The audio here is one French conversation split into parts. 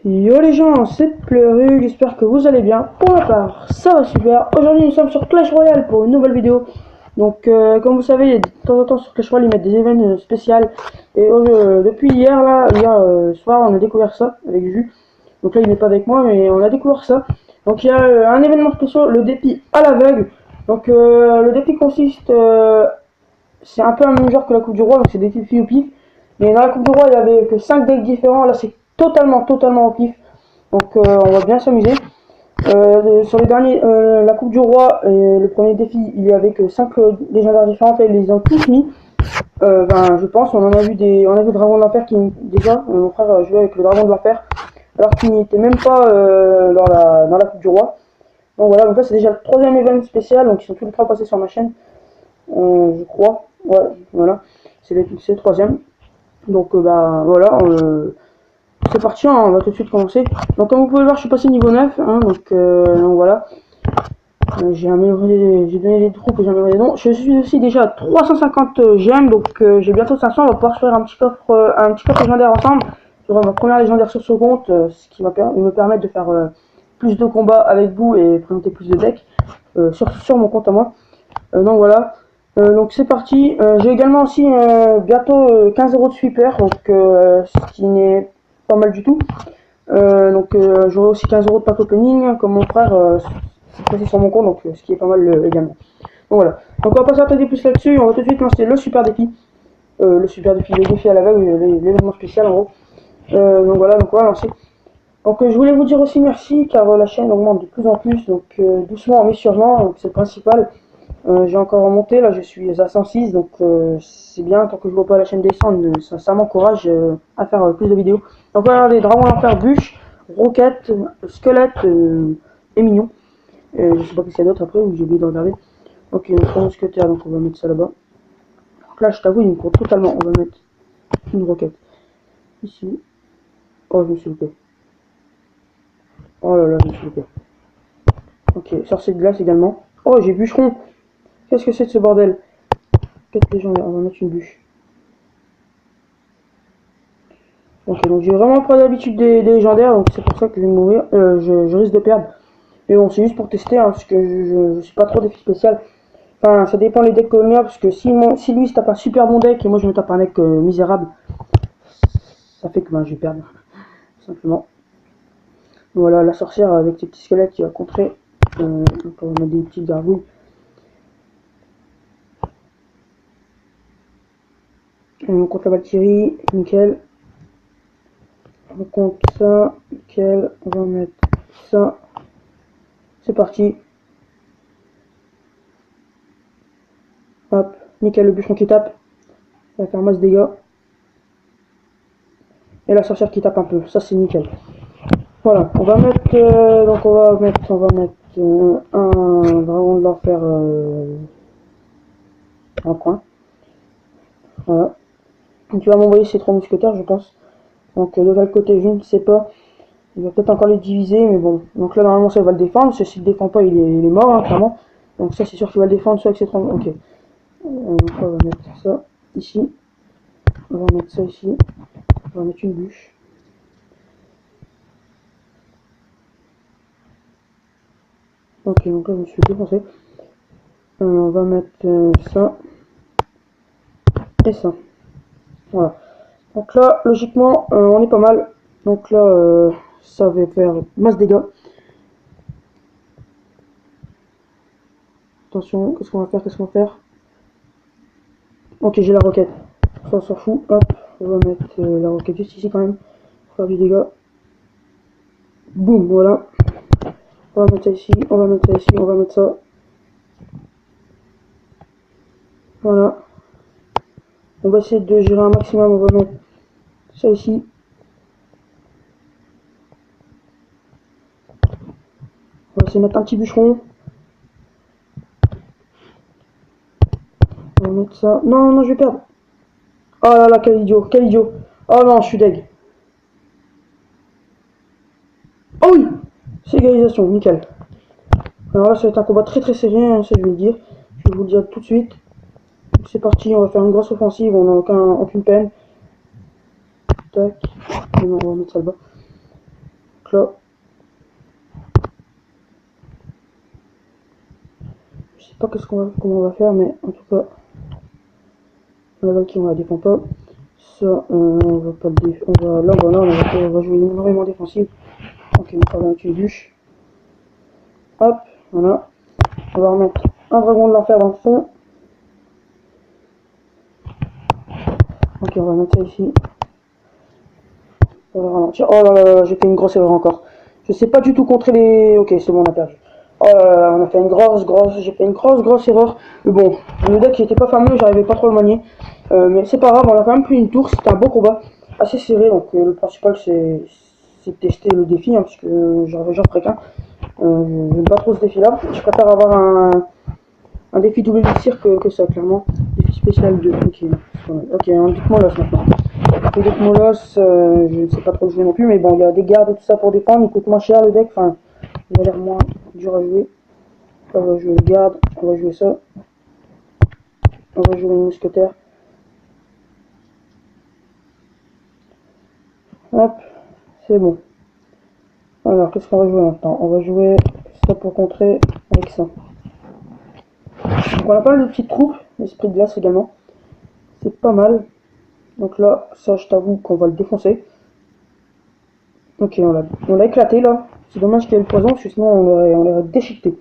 Yo les gens, c'est Pleuru, j'espère que vous allez bien. Pour ma part, ça va super. Aujourd'hui nous sommes sur Clash Royale pour une nouvelle vidéo. Donc comme vous savez, de temps en temps sur Clash Royale ils mettent des événements spéciaux. Et depuis hier soir, on a découvert ça avec Jus. Donc là il n'est pas avec moi, mais on a découvert ça. Donc il y a un événement spécial, le défi à l'aveugle. Donc le défi consiste, c'est un peu un même genre que la Coupe du Roi, donc c'est des défis au pif. Mais dans la Coupe du Roi il y avait que 5 decks différents, là c'est totalement au pif. Donc on va bien s'amuser. Sur les derniers, la Coupe du Roi, le premier défi, il y avait que 5 légendaires différents, là, ils les ont tous mis. Je pense, on a vu le Dragon de l'Enfer qui, déjà, mon frère jouait avec le Dragon de l'Enfer, alors qu'il n'était même pas dans la Coupe du Roi. Donc voilà, donc là c'est déjà le troisième événement spécial, donc ils sont tous les trois passés sur ma chaîne, je crois. Ouais, voilà, c'est le troisième. Donc voilà, c'est parti, hein, on va tout de suite commencer. Donc comme vous pouvez le voir, je suis passé niveau 9, hein, donc voilà. J'ai donné les troupes et j'ai amélioré les noms. Je suis aussi déjà à 350 gemmes, donc j'ai bientôt 500. On va pouvoir faire un petit coffre légendaire ensemble. J'aurai ma première légendaire sur ce compte, ce qui va me permettre de faire plus de combats avec vous et présenter plus de decks sur mon compte à moi. Donc voilà. Donc c'est parti. J'ai également aussi bientôt 15 € de sweeper, donc ce qui n'est pas mal du tout. J'aurai aussi 15 € de pack opening comme mon frère c'est sur mon compte, donc ce qui est pas mal également. Donc voilà. Donc on va pas s'attarder plus là-dessus, on va tout de suite lancer le super défi. Le défi à l'aveugle, l'événement spécial en gros. Donc voilà, donc on va lancer. Donc je voulais vous dire aussi merci car la chaîne augmente de plus en plus, donc doucement mais sûrement, donc c'est le principal. J'ai encore remonté, là je suis à 106, donc c'est bien, tant que je vois pas la chaîne descendre, ça m'encourage à faire plus de vidéos. Donc voilà, les dragons d'enfer, bûche, roquette, squelette et mignon. Je sais pas ce qu'il y a d'autre après, ou j'ai oublié de regarder. Ok, notre mousquetaire, donc on va mettre ça là-bas. Donc là je t'avoue il me court totalement, on va mettre une roquette ici. Oh je me suis loupé. Oh là là, je me suis loupé. Ok, sorcier de glace également. Oh j'ai bûcheron. Qu'est-ce que c'est de ce bordel? Quête légendaire, on va mettre une bûche. Ok, donc j'ai vraiment pas d'habitude des légendaires, donc c'est pour ça que je vais mourir. Je risque de perdre. Mais bon, c'est juste pour tester, hein, parce que je suis pas trop défi spécial. Enfin, ça dépend les decks qu'on a, parce que si lui se tape un super bon deck et moi je me tape un deck misérable, ça fait que je vais perdre, tout simplement. Voilà, la sorcière avec ses petits squelettes qui va contrer. Donc on va mettre des petites gargouilles. On compte la Valkyrie, nickel. On compte ça, nickel. On va mettre ça. C'est parti. Hop, nickel, le bûcheron qui tape. Ça va faire masse dégâts. Et la sorcière qui tape un peu, ça c'est nickel. Voilà, on va mettre un dragon de l'enfer en coin. Voilà. Tu vas m'envoyer ces 3 mousquetaires, je pense. Donc de quel côté, je ne sais pas. Il va peut-être encore les diviser, mais bon. Donc là normalement ça va le défendre. S'il ne défend pas, il est mort, hein, clairement. Donc ça c'est sûr qu'il va le défendre, soit avec ses 3. Ok. Donc on va mettre ça ici. On va mettre ça ici. On va mettre une bûche. Ok, donc là je me suis défoncé. On va mettre ça et ça. Voilà. Donc là, logiquement, on est pas mal. Donc là, ça va faire masse dégâts. Attention, qu'est-ce qu'on va faire? Ok, j'ai la roquette. Ça, on s'en fout. Hop, on va mettre la roquette juste ici quand même. Pour faire du dégât. Boum, voilà. On va mettre ça ici, on va mettre ça ici, on va mettre ça. Voilà. On va essayer de gérer un maximum, on va mettre ça ici. On va essayer de mettre un petit bûcheron. On va mettre ça. Non, non, je vais perdre. Oh là là, quel idiot, quel idiot. Oh non, je suis deg. Oh oui, c'est égalisation, nickel. Alors là, ça va être un combat très serré, hein, ça je vais le dire. Je vais vous le dire tout de suite. C'est parti, on va faire une grosse offensive, on n'a aucune peine. Tac. Non, on va mettre ça là-bas. Donc là, je sais pas comment on va faire, mais en tout cas, on va qui on la défend pas. Ça, on va pas le défendre. On va jouer énormément défensif. Ok, on va mettre une bûche. Hop, voilà. On va remettre un dragon de l'enfer dans le fond. Ok, on va mettre ça ici. On va ralentir. Oh là là, j'ai fait une grosse erreur encore. Je sais pas du tout contrer les... Ok, c'est bon, on a perdu. Oh là là, on a fait une j'ai fait une grosse erreur. Mais bon, le deck n'était pas fameux, j'arrivais pas trop à le manier. Mais c'est pas grave, on a quand même pris une tour, c'était un beau combat. Assez serré, donc le principal c'est de tester le défi, hein, parce que j'en ferai qu'un. J'aime pas trop ce défi là. Je préfère avoir un défi double élixir que ça, clairement. Défi spécial 2. Ok, un deck molosse maintenant. Le deck molosse, je ne sais pas trop jouer non plus, mais bon, il y a des gardes et tout ça pour défendre. Il coûte moins cher le deck, enfin, il a l'air moins dur à jouer. On va jouer le garde, on va jouer ça. On va jouer le mousquetaire. Hop, c'est bon. Alors, qu'est-ce qu'on va jouer maintenant? On va jouer ça pour contrer avec ça. Donc on a pas mal de petites troupes, l'esprit de glace également. C'est pas mal. Donc là, ça je t'avoue qu'on va le défoncer. Ok, on l'a éclaté là. C'est dommage qu'il y ait le poison, parce que sinon on l'aurait déchiqueté.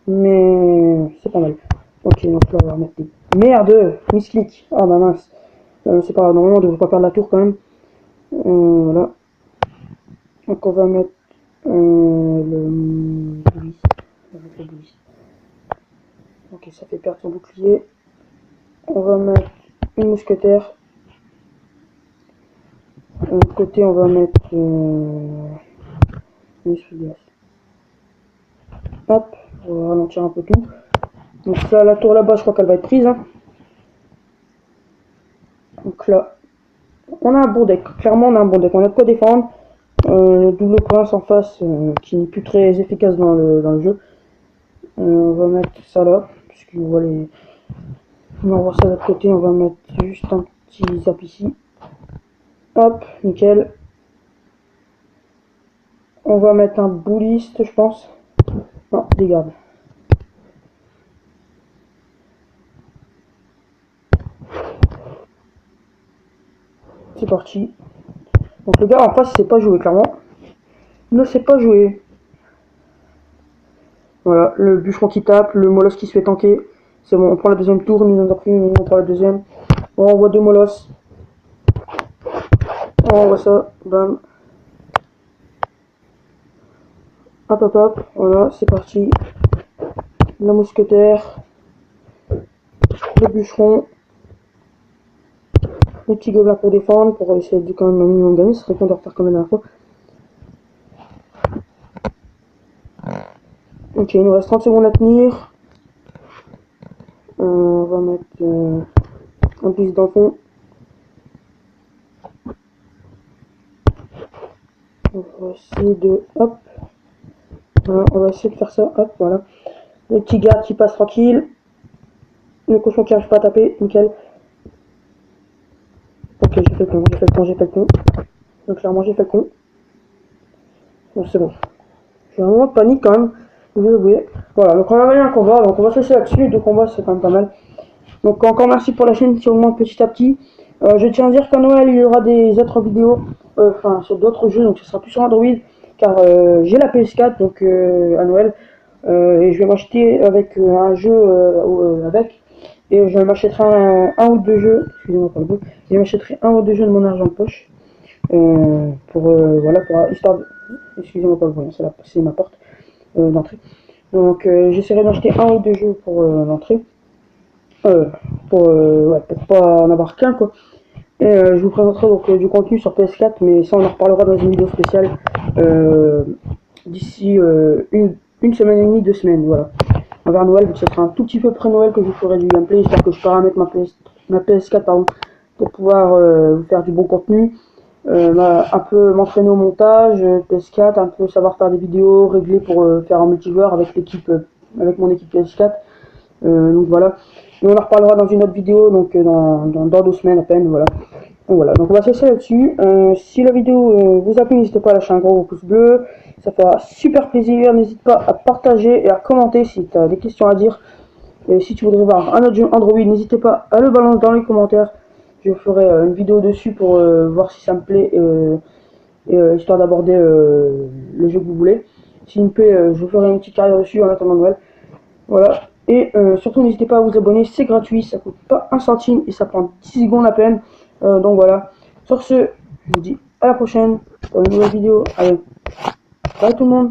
Mais c'est pas mal. Ok, donc là on va remettre des... Merde, misclick. Ah bah mince. C'est pas grave, normalement on devrait pas perdre la tour quand même. Voilà. Donc on va mettre le boulis. Ok, ça fait perdre son bouclier. On va mettre une mousquetaire. De l'autre côté, on va mettre une sous-glace. Hop, on va ralentir un peu tout. Donc ça, la tour là-bas, je crois qu'elle va être prise. Hein. Donc là, on a un bon deck. Clairement, on a un bon deck. On a de quoi défendre. Le double prince en face, qui n'est plus très efficace dans le jeu. On va mettre ça là, puisqu'on voit les... On envoie ça de l'autre côté, on va mettre juste un petit zap ici. Hop, nickel. On va mettre un bouliste, je pense. Non, des gardes. C'est parti. Donc le gars en face, il sait pas jouer, clairement. Il ne sait pas jouer. Voilà, le bûcheron qui tape, le molosse qui se fait tanker. C'est bon, on prend la deuxième tour, nous en a pris une, on prend la deuxième. On envoie deux molosses. On envoie ça, bam. Hop hop hop, voilà, c'est parti. La mousquetaire. Le bûcheron. Les petits gobelins pour défendre, pour essayer de quand même un minimum gagner, ce serait con de refaire comme la dernière fois. Ok, il nous reste 30 secondes à tenir. On va mettre un plus dans le fond. On va essayer de... Hop. Voilà, on va essayer de faire ça. Hop, voilà. Les petits gardes qui passent tranquille. Le cochon qui n'arrive pas à taper. Nickel. Ok, j'ai fait le con. Donc clairement, j'ai fait le con. Bon, c'est bon. J'ai un moment de panique quand même. Vous oubliez. Voilà, donc on a gagné un combat. Donc on va se laisser là-dessus. Deux combats, c'est quand même pas mal. Donc encore merci pour la chaîne qui augmente petit à petit. Je tiens à dire qu'à Noël, il y aura des autres vidéos. Enfin, sur d'autres jeux. Donc ce sera plus sur Android. Car j'ai la PS4. Donc à Noël. Et je vais m'acheter avec un jeu avec. Et je m'achèterai un ou deux jeux. Excusez-moi pour le bruit. Je m'achèterai un ou deux jeux de mon argent de poche. Voilà, pour histoire de... Excusez-moi pour le bruit, c'est ma porte d'entrée. Donc j'essaierai d'acheter un ou deux jeux pour l'entrée. Pour pas en avoir qu'un quoi. Et je vous présenterai donc du contenu sur PS4, mais ça on en reparlera dans une vidéo spéciale d'ici une semaine et demie, 2 semaines, voilà. Envers Noël, vu que ce sera un tout petit peu près-Noël que je vous ferai du gameplay, j'espère que je pourrai mettre ma PS4 pardon, pour pouvoir vous faire du bon contenu. Un peu m'entraîner au montage, PS4, un peu savoir faire des vidéos, régler pour faire un multijoueur avec l'équipe, avec mon équipe PS4. Donc voilà. Et on en reparlera dans une autre vidéo, donc dans 2 semaines à peine, voilà. Donc voilà, donc on va se laisser là-dessus. Si la vidéo vous a plu, n'hésitez pas à lâcher un gros pouce bleu, ça fera super plaisir. N'hésite pas à partager et à commenter si tu as des questions à dire. Et si tu voudrais voir un autre jeu Android, n'hésitez pas à le balancer dans les commentaires. Je ferai une vidéo dessus pour voir si ça me plaît, histoire d'aborder le jeu que vous voulez. S'il me plaît, je ferai une petite carrière dessus en attendant Noël. Voilà. Et surtout, n'hésitez pas à vous abonner, c'est gratuit, ça coûte pas un centime et ça prend 10 secondes à peine. Donc voilà. Sur ce, je vous dis à la prochaine pour une nouvelle vidéo. Allez, bye tout le monde.